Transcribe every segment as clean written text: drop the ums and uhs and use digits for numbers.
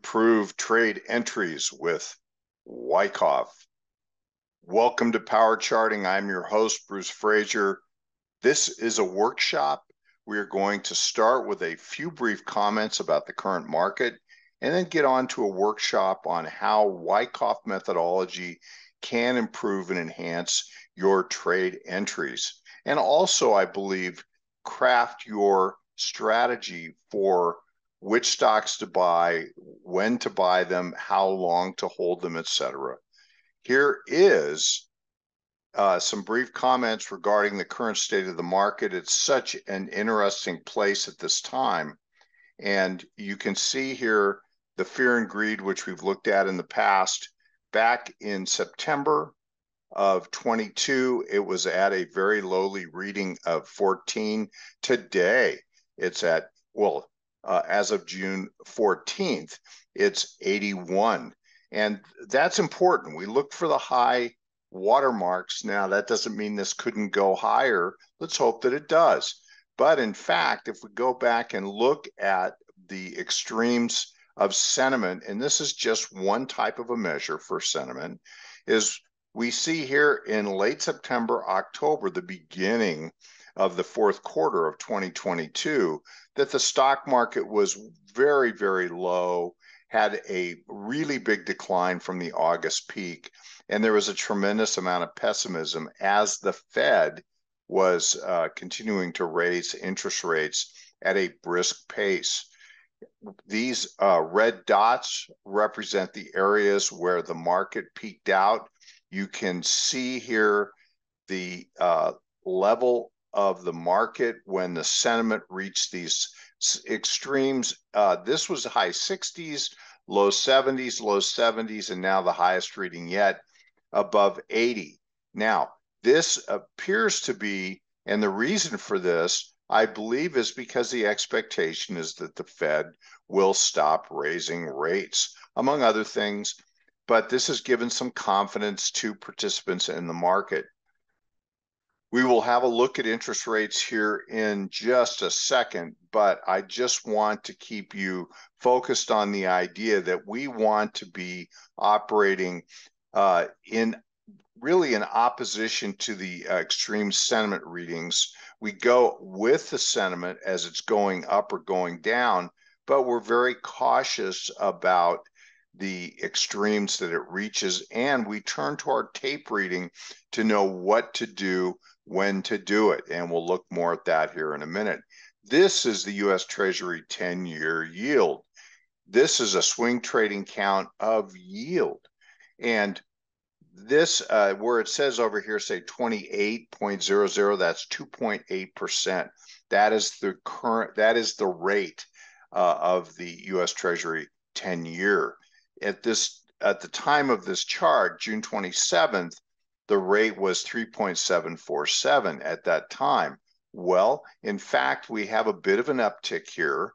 improve trade entries with Wyckoff. Welcome to Power Charting. I'm your host, Bruce Fraser. This is a workshop. We are going to start with a few brief comments about the current market and then get on to a workshop on how Wyckoff methodology can improve and enhance your trade entries. And also, I believe, craft your strategy for which stocks to buy, when to buy them, how long to hold them, etc. Here is some brief comments regarding the current state of the market. It's such an interesting place at this time. And you can see here the fear and greed, which we've looked at in the past. Back in September of 22, it was at a very lowly reading of 14. Today, it's at, as of June 14th, it's 81. And that's important. We look for the high watermarks. Now, that doesn't mean this couldn't go higher. Let's hope that it does. But in fact, if we go back and look at the extremes of sentiment, and this is just one type of a measure for sentiment, is we see here in late September, October, the beginning of the fourth quarter of 2022, that the stock market was very, very low, had a really big decline from the August peak, and there was a tremendous amount of pessimism as the Fed was continuing to raise interest rates at a brisk pace. These red dots represent the areas where the market peaked out. You can see here the level of the market when the sentiment reached these extremes. This was high 60s, low 70s, and now the highest reading yet, above 80. Now, this appears to be, and the reason for this, I believe, is because the expectation is that the Fed will stop raising rates, among other things, but this has given some confidence to participants in the market. We will have a look at interest rates here in just a second, but I just want to keep you focused on the idea that we want to be operating in opposition to the extreme sentiment readings. We go with the sentiment as it's going up or going down, but we're very cautious about the extremes that it reaches, and we turn to our tape reading to know what to do, when to do it, and we'll look more at that here in a minute. This is the U.S. Treasury 10-year yield. This is a swing trading count of yield, and this, where it says over here, say 28.00, that's 2.8%. That is the rate of the U.S. Treasury 10-year. At the time of this chart, June 27th, the rate was 3.747 at that time. Well, in fact, we have a bit of an uptick here,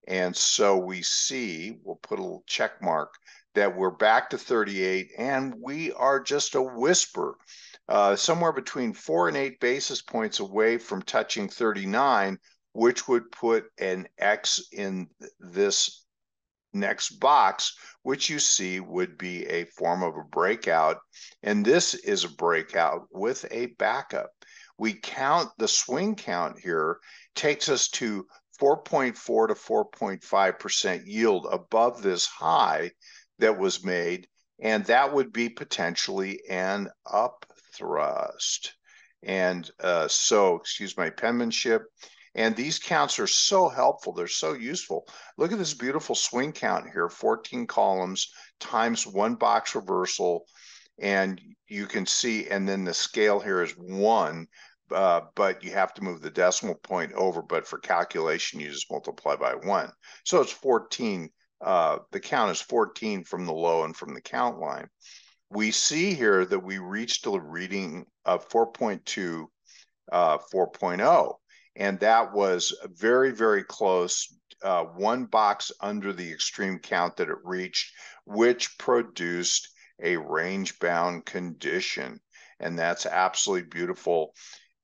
and so we see, we'll put a little check mark, that we're back to 38, and we are just a whisper, somewhere between 4 and 8 basis points away from touching 39, which would put an X in this next box, which you see would be a form of a breakout, and this is a breakout with a backup. We count the swing count here, takes us to 4.4 to 4.5% yield above this high that was made, and that would be potentially an up thrust. And so, excuse my penmanship, and these counts are so helpful. They're so useful. Look at this beautiful swing count here, 14 columns times one box reversal, and you can see, and then the scale here is 1, but you have to move the decimal point over, but for calculation, you just multiply by 1. So it's 14. The count is 14 from the low and from the count line. We see here that we reached a reading of 4.2, 4.0, and that was very, very close, one box under the extreme count that it reached, which produced a range-bound condition. And that's absolutely beautiful,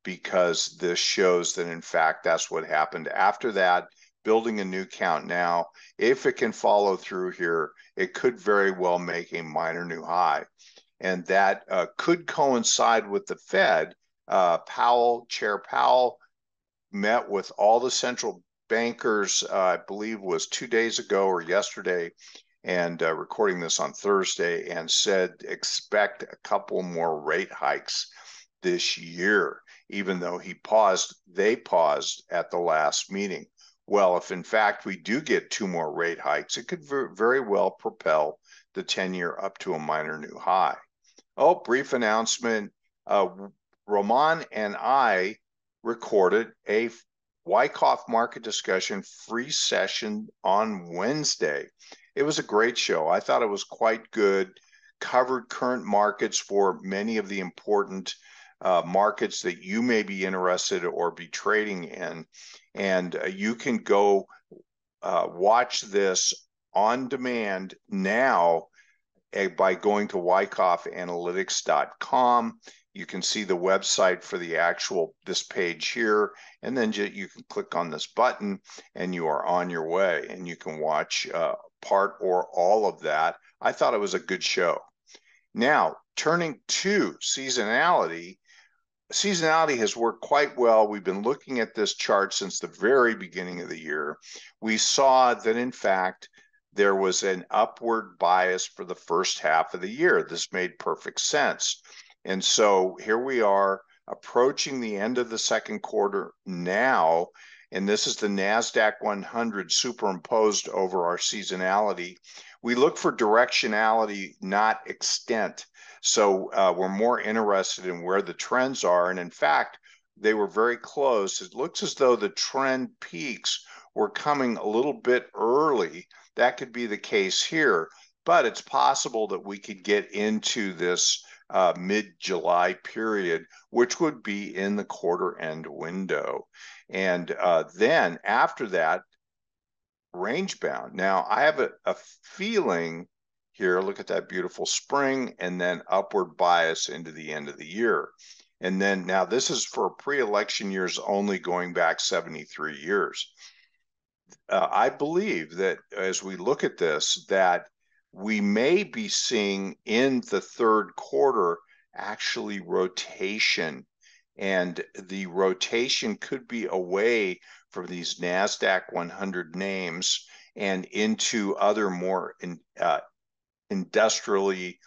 because this shows that, in fact, that's what happened. After that, building a new count now. If it can follow through here, it could very well make a minor new high. And that could coincide with the Fed. Chair Powell met with all the central bankers, I believe was 2 days ago or yesterday, and recording this on Thursday, and said expect a couple more rate hikes this year, even though they paused at the last meeting. Well, if in fact we do get 2 more rate hikes, it could very well propel the 10-year up to a minor new high. Oh, brief announcement. Roman and I recorded a Wyckoff market discussion free session on Wednesday. It was a great show. I thought it was quite good, covered current markets for many of the important markets that you may be interested or be trading in. And you can go watch this on demand now by going to wyckoffanalytics.com. You can see the website for this page here, and then you can click on this button and you are on your way, and you can watch part or all of that. I thought it was a good show. Now, turning to seasonality. Seasonality has worked quite well. We've been looking at this chart since the very beginning of the year. We saw that, in fact, there was an upward bias for the first half of the year. This made perfect sense. And so here we are approaching the end of the second quarter now, and this is the Nasdaq 100 superimposed over our seasonality. We look for directionality, not extent. So we're more interested in where the trends are. And in fact, they were very close. It looks as though the trend peaks were coming a little bit early. That could be the case here, but it's possible that we could get into this mid-July period, which would be in the quarter end window. And then after that, range bound. Now, I have a feeling here, look at that beautiful spring, and then upward bias into the end of the year. And then now this is for pre-election years only, going back 73 years. I believe that as we look at this, that we may be seeing in the third quarter actually rotation. And the rotation could be away from these NASDAQ 100 names and into other more industrially,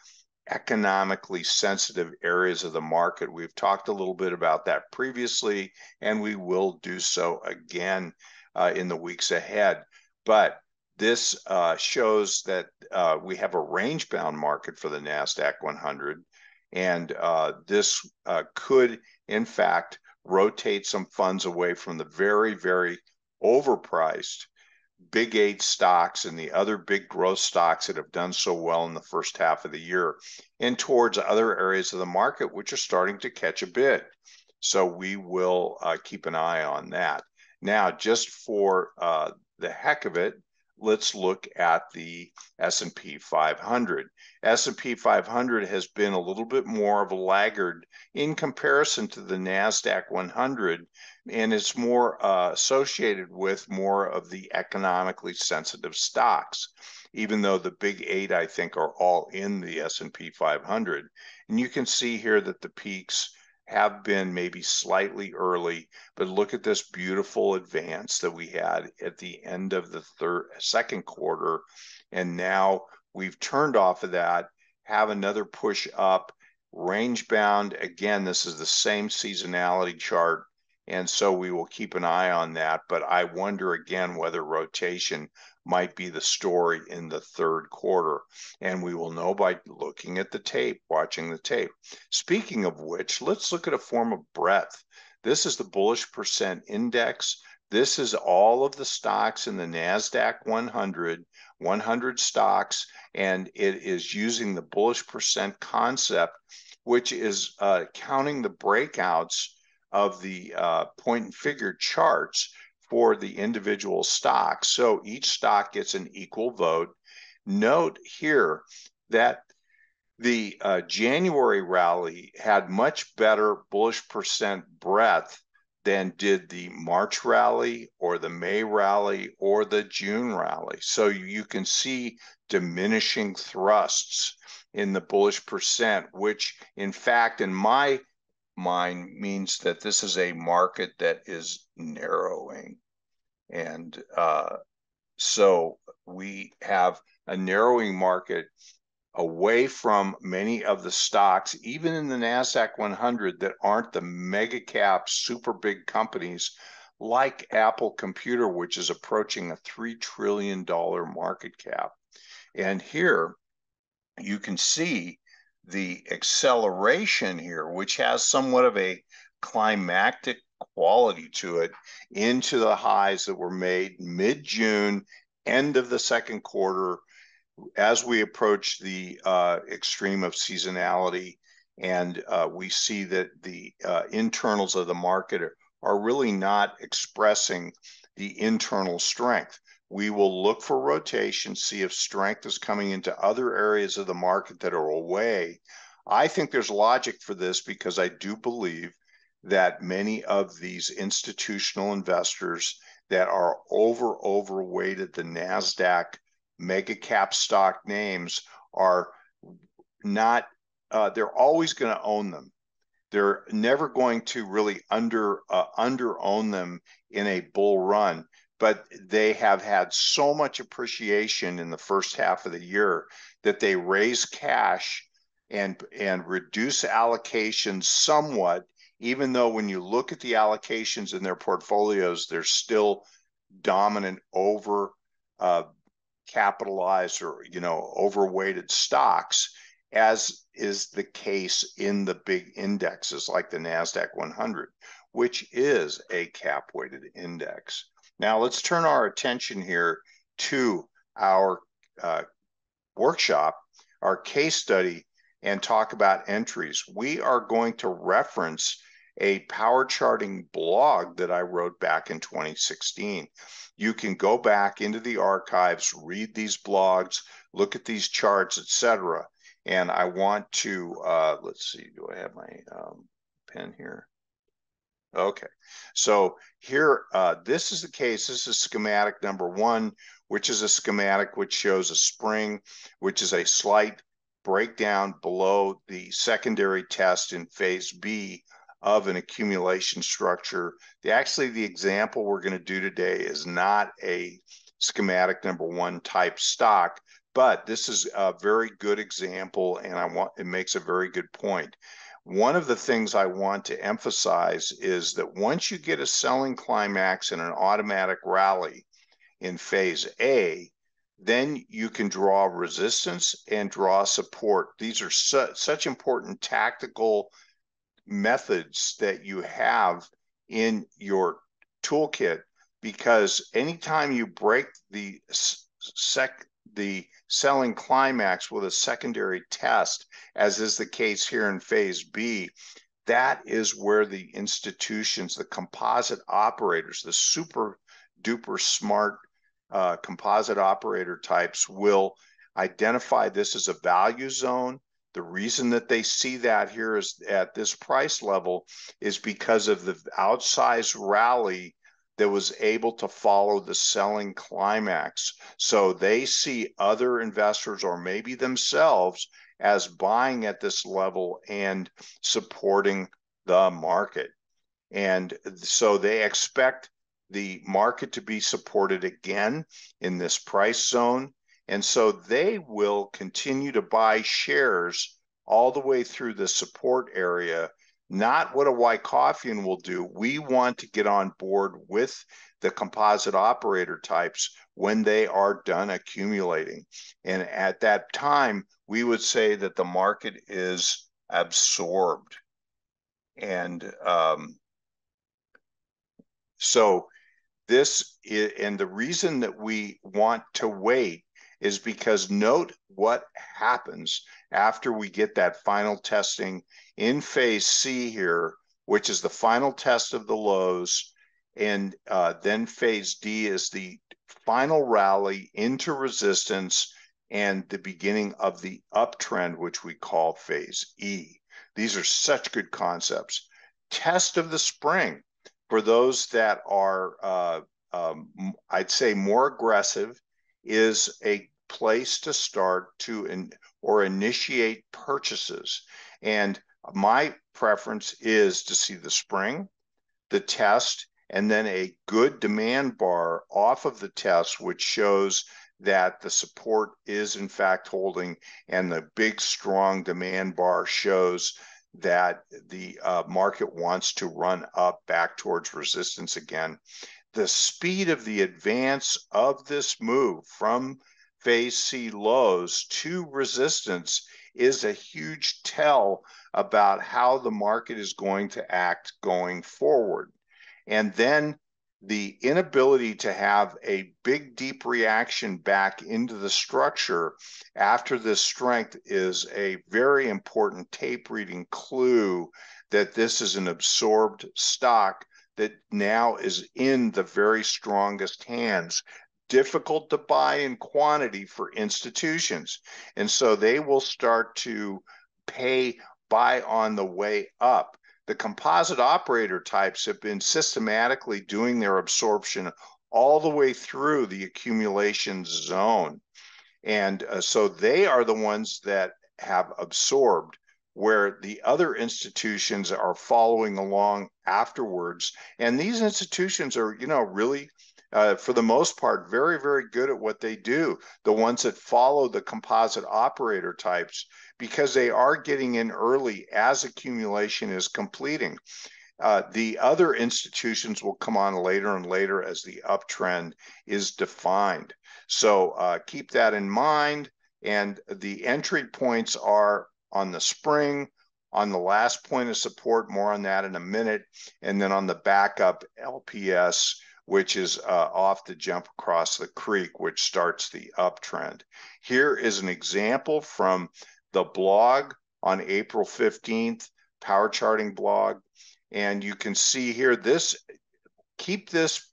economically sensitive areas of the market. We've talked a little bit about that previously, and we will do so again in the weeks ahead. But this shows that we have a range-bound market for the NASDAQ 100, and this could, in fact, rotate some funds away from the very, very overpriced Big 8 stocks and the other big growth stocks that have done so well in the first half of the year, and towards other areas of the market which are starting to catch a bid. So we will keep an eye on that. Now, just for the heck of it, let's look at the S&P 500. S&P 500 has been a little bit more of a laggard in comparison to the NASDAQ 100, and it's more associated with more of the economically sensitive stocks, even though the big 8, I think, are all in the S&P 500. And you can see here that the peaks have been maybe slightly early, but look at this beautiful advance that we had at the end of the second quarter, and now we've turned off of that, have another push up, range bound. Again, this is the same seasonality chart, and so we will keep an eye on that, but I wonder again whether rotation might be the story in the third quarter, and we will know by looking at the tape, watching the tape. Speaking of which, let's look at a form of breadth. This is the bullish percent index. This is all of the stocks in the NASDAQ 100 stocks, and it is using the bullish percent concept, which is counting the breakouts of the point and figure charts for the individual stocks. So each stock gets an equal vote. Note here that the January rally had much better bullish percent breadth than did the March rally or the May rally or the June rally. So you can see diminishing thrusts in the bullish percent, which in fact, in my mind, means that this is a market that is narrowing. And so we have a narrowing market away from many of the stocks, even in the Nasdaq 100, that aren't the mega cap, super big companies like Apple Computer, which is approaching a $3 trillion market cap. And here you can see the acceleration here, which has somewhat of a climactic quality to it, into the highs that were made mid-June, end of the second quarter, as we approach the extreme of seasonality. And we see that the internals of the market are really not expressing the internal strength. We will look for rotation, see if strength is coming into other areas of the market that are away. I think there's logic for this because I do believe that many of these institutional investors that are overweighted the Nasdaq mega cap stock names are not, they're always going to own them. They're never going to really under own them in a bull run, but they have had so much appreciation in the first half of the year that they raise cash and reduce allocations somewhat, even though when you look at the allocations in their portfolios, they're still dominant over capitalized or overweighted stocks, as is the case in the big indexes like the Nasdaq 100, which is a cap weighted index. Now let's turn our attention here to our workshop, our case study, and talk about entries. We are going to reference a power charting blog that I wrote back in 2016. You can go back into the archives, read these blogs, look at these charts, etc. And I want to, let's see, do I have my pen here? Okay, so here, this is the case. This is schematic number 1, which is a schematic which shows a spring, which is a slight breakdown below the secondary test in phase B of an accumulation structure. Actually, the example we're going to do today is not a schematic number 1 type stock, but this is a very good example, and it makes a very good point. One of the things I want to emphasize is that once you get a selling climax in an automatic rally in phase A, then you can draw resistance and draw support. These are such important tactical methods that you have in your toolkit, because anytime you break the selling climax with a secondary test, as is the case here in phase B, that is where the institutions, the composite operators, the super duper smart composite operator types, will identify this as a value zone. The reason that they see that here is at this price level is because of the outsized rally that was able to follow the selling climax. So they see other investors, or maybe themselves, as buying at this level and supporting the market. And so they expect the market to be supported again in this price zone. And so they will continue to buy shares all the way through the support area, not what a Wyckoffian will do. We want to get on board with the composite operator types when they are done accumulating. And at that time, we would say that the market is absorbed. And so this is, and the reason that we want to wait is because note what happens after we get that final testing in phase C here, which is the final test of the lows, and then phase D is the final rally into resistance and the beginning of the uptrend, which we call phase E. These are such good concepts. Test of the spring. For those that are, I'd say, more aggressive, is a place to start to or initiate purchases. And my preference is to see the spring, the test, and then a good demand bar off of the test, which shows that the support is in fact holding, and the big strong demand bar shows that the market wants to run up back towards resistance again. The speed of the advance of this move from phase C lows to resistance is a huge tell about how the market is going to act going forward. And then the inability to have a big, deep reaction back into the structure after this strength is a very important tape reading clue that this is an absorbed stock that now is in the very strongest hands. Difficult to buy in quantity for institutions. And so they will start to buy on the way up. The composite operator types have been systematically doing their absorption all the way through the accumulation zone. And so they are the ones that have absorbed, where the other institutions are following along afterwards. And these institutions are, really, for the most part, very, very good at what they do, the ones that follow the composite operator types, because they are getting in early as accumulation is completing. The other institutions will come on later and later as the uptrend is defined. So keep that in mind. And the entry points are on the spring, on the last point of support, more on that in a minute, and then on the backup LPS, which is off the jump across the creek, which starts the uptrend. Here is an example from the blog on April 15th, Power Charting blog. And you can see here, keep this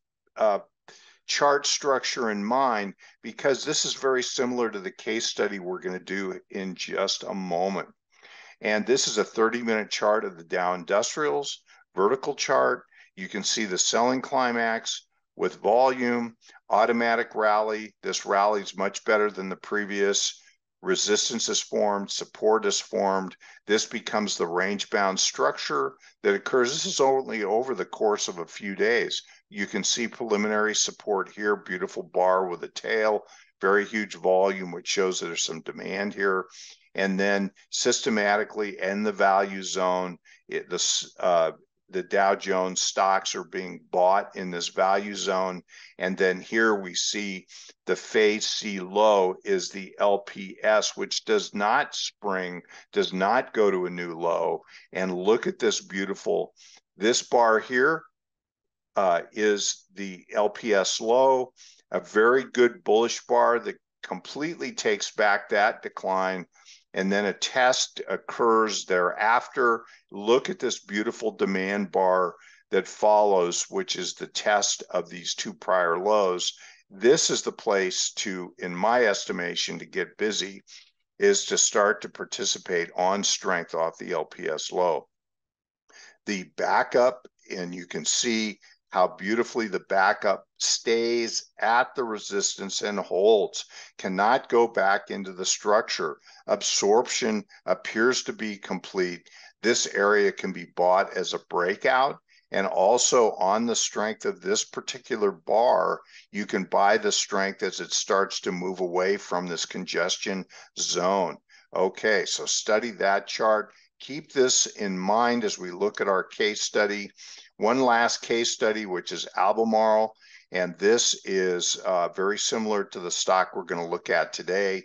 chart structure in mind, because this is very similar to the case study we're going to do in just a moment. And this is a 30-minute chart of the Dow Industrials, vertical chart. You can see the selling climax with volume, automatic rally. This rally is much better than the previous. Resistance is formed, support is formed. This becomes the range-bound structure that occurs. This is only over the course of a few days. You can see preliminary support here, beautiful bar with a tail, very huge volume, which shows that there's some demand here. And then systematically in the value zone, the Dow Jones stocks are being bought in this value zone. And then here we see the phase C low is the LPS, which does not spring, does not go to a new low. And look at this this bar here is the LPS low, a very good bullish bar that completely takes back that decline. And then a test occurs thereafter. Look at this beautiful demand bar that follows, which is the test of these two prior lows. This is the place to, in my estimation, to get busy, is to start to participate on strength off the LPS low. The backup, and you can see how beautifully the backup stays at the resistance and holds, cannot go back into the structure. Absorption appears to be complete. This area can be bought as a breakout, and also on the strength of this particular bar, you can buy the strength as it starts to move away from this congestion zone. Okay, so study that chart. Keep this in mind as we look at our case study. One last case study, which is Albermarle, and this is very similar to the stock we're going to look at today.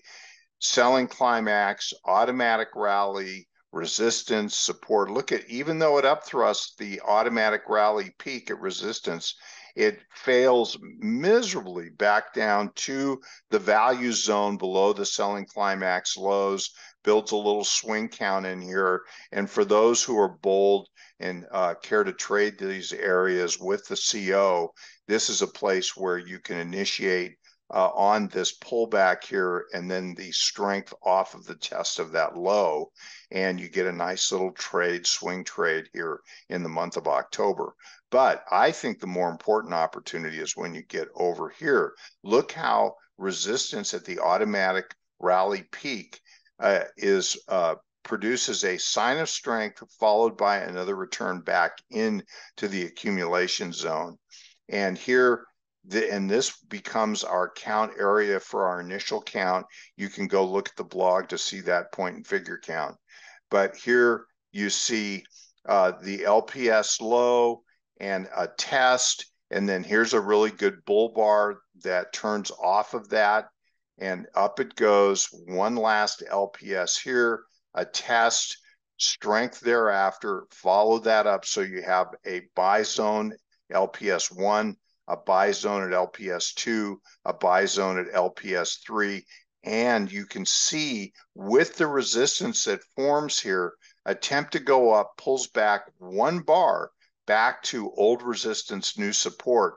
Selling climax, automatic rally, resistance, support. Look at, even though it upthrusts the automatic rally peak at resistance, it fails miserably back down to the value zone below the selling climax lows, builds a little swing count in here. And for those who are bold and care to trade these areas with the CO, this is a place where you can initiate on this pullback here, and then the strength off of the test of that low, and you get a nice little trade, swing trade here in the month of October. But I think the more important opportunity is when you get over here. Look how resistance at the automatic rally peak produces a sign of strength followed by another return back into the accumulation zone. And here, and this becomes our count area for our initial count. You can go look at the blog to see that point and figure count. But here you see the LPS low and a test, and then here's a really good bull bar that turns off of that, and up it goes. One last LPS here, a test, strength thereafter, follow that up so you have a buy zone LPS 1, a buy zone at LPS 2, a buy zone at LPS 3, and you can see with the resistance that forms here, attempt to go up, pulls back one bar back to old resistance, new support,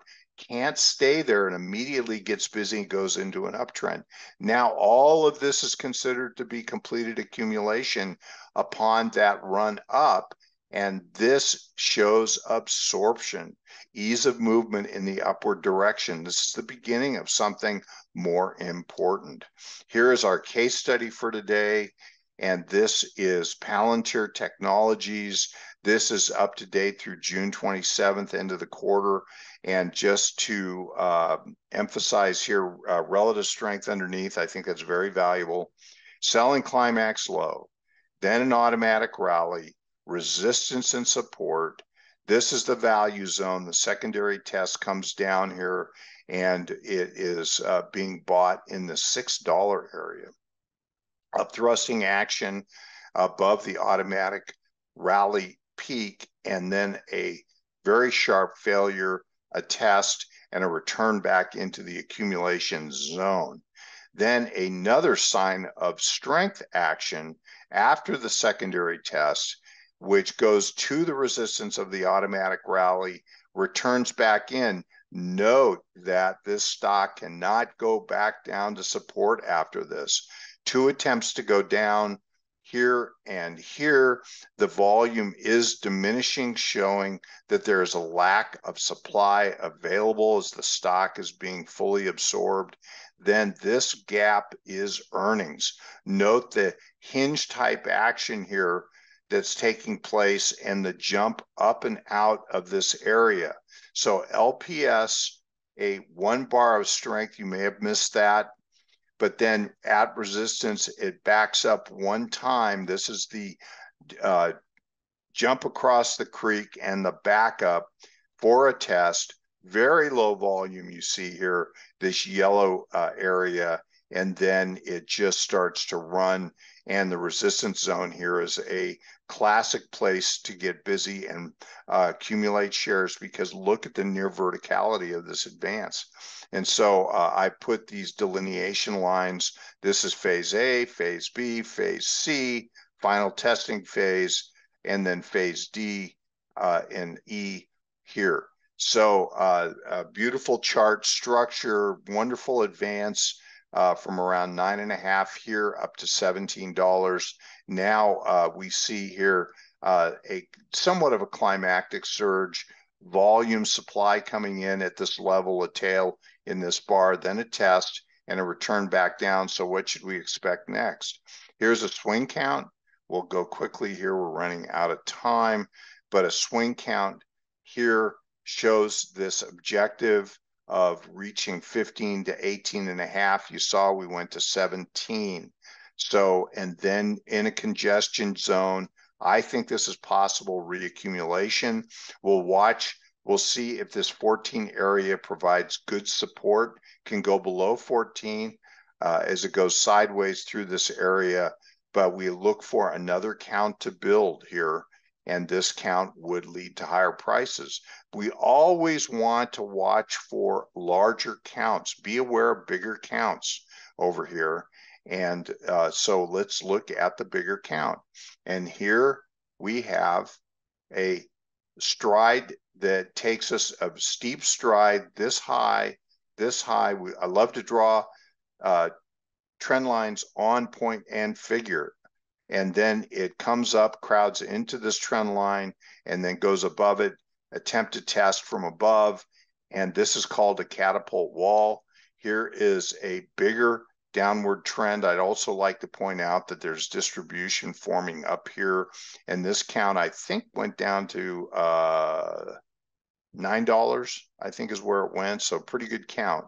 can't stay there, and immediately gets busy and goes into an uptrend. Now, all of this is considered to be completed accumulation upon that run up, and this shows absorption, ease of movement in the upward direction. This is the beginning of something more important. Here is our case study for today, and this is Palantir Technologies. This is up to date through June 27th, end of the quarter. And just to emphasize here, relative strength underneath, I think that's very valuable. Selling climax low, then an automatic rally, resistance and support. This is the value zone. The secondary test comes down here, and it is being bought in the $6 area. Upthrusting action above the automatic rally peak, and then a very sharp failure, a test, and a return back into the accumulation zone. Then another sign of strength action after the secondary test, which goes to the resistance of the automatic rally, returns back in. Note that this stock cannot go back down to support after this. 2 attempts to go down here and here. The volume is diminishing, showing that there is a lack of supply available as the stock is being fully absorbed. Then this gap is earnings. Note the hinge type action here that's taking place and the jump up and out of this area. So LPS, a 1 bar of strength, you may have missed that. But then at resistance, it backs up 1 time. This is the jump across the creek and the backup for a test. Very low volume, you see here, this yellow area, and then it just starts to run. And the resistance zone here is a classic place to get busy and accumulate shares, because look at the near verticality of this advance. And so I put these delineation lines. This is phase A, phase B, phase C, final testing phase, and then phase D and E here. So a beautiful chart structure, wonderful advance from around 9.5 here up to $17. Now we see here a somewhat of a climactic surge, volume supply coming in at this level, a tail in this bar, then a test and a return back down. So what should we expect next? Here's a swing count. We'll go quickly here. We're running out of time, but a swing count here shows this objective of reaching 15 to 18.5. You saw we went to 17. So, and then in a congestion zone, I think this is possible reaccumulation. We'll watch, we'll see if this 14 area provides good support, can go below 14 as it goes sideways through this area, but we look for another count to build here, and this count would lead to higher prices. We always want to watch for larger counts. Be aware of bigger counts over here. And so let's look at the bigger count. And here we have a stride that takes us a steep stride this high, this high. I love to draw trend lines on point and figure. And then it comes up, crowds into this trend line, and then goes above it, attempt to test from above. And this is called a catapult wall. Here is a bigger downward trend. I'd also like to point out that there's distribution forming up here. And this count, I think, went down to $9, I think is where it went. So pretty good count.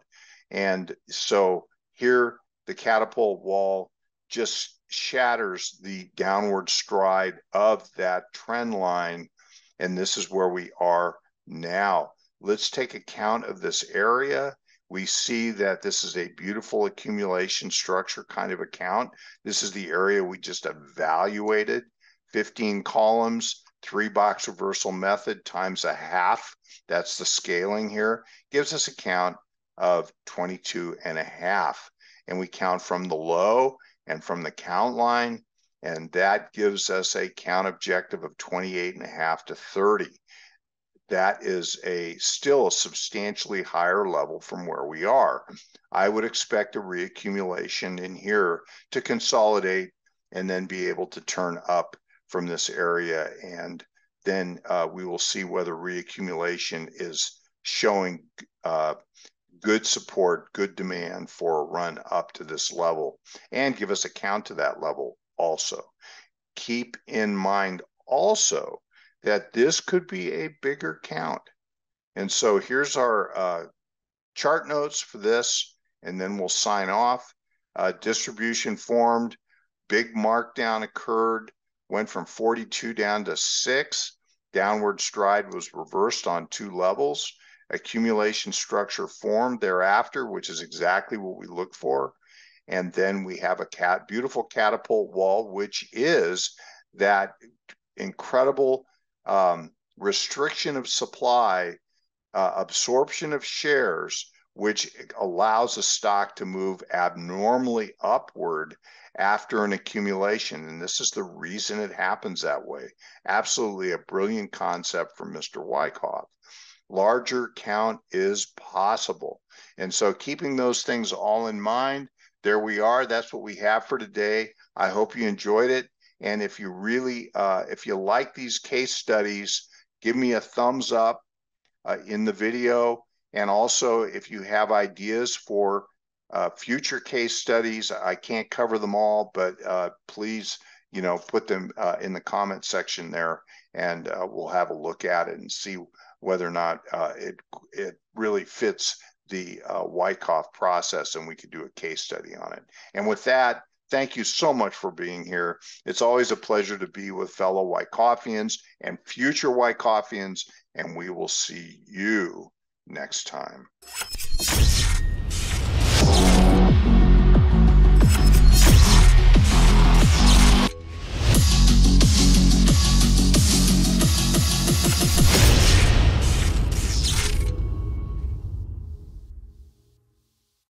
And so here, the catapult wall just shatters the downward stride of that trend line. And this is where we are now. Let's take account of this area. We see that this is a beautiful accumulation structure kind of account. This is the area we just evaluated. 15 columns, 3-box reversal method times a half. That's the scaling here. Gives us a count of 22.5. And we count from the low and from the count line, and that gives us a count objective of 28.5 to 30. That is still a substantially higher level from where we are. I would expect a reaccumulation in here to consolidate and then be able to turn up from this area, and then we will see whether reaccumulation is showing good support, good demand for a run up to this level, and give us a count to that level also. Keep in mind also that this could be a bigger count. And so here's our chart notes for this, and then we'll sign off. Distribution formed, big markdown occurred, went from 42 down to 6. Downward stride was reversed on 2 levels. Accumulation structure formed thereafter, which is exactly what we look for. And then we have a beautiful catapult wall, which is that incredible restriction of supply, absorption of shares, which allows a stock to move abnormally upward after an accumulation. And this is the reason it happens that way. Absolutely a brilliant concept from Mr. Wyckoff. Larger count is possible. And so keeping those things all in mind, there we are. That's what we have for today. I hope you enjoyed it. And if you really, if you like these case studies, give me a thumbs up in the video. And also, if you have ideas for future case studies, I can't cover them all, but please, put them in the comment section there, and we'll have a look at it and see whether or not it really fits the Wyckoff process, and we could do a case study on it. And with that, thank you so much for being here. It's always a pleasure to be with fellow Wyckoffians and future Wyckoffians, and we will see you next time.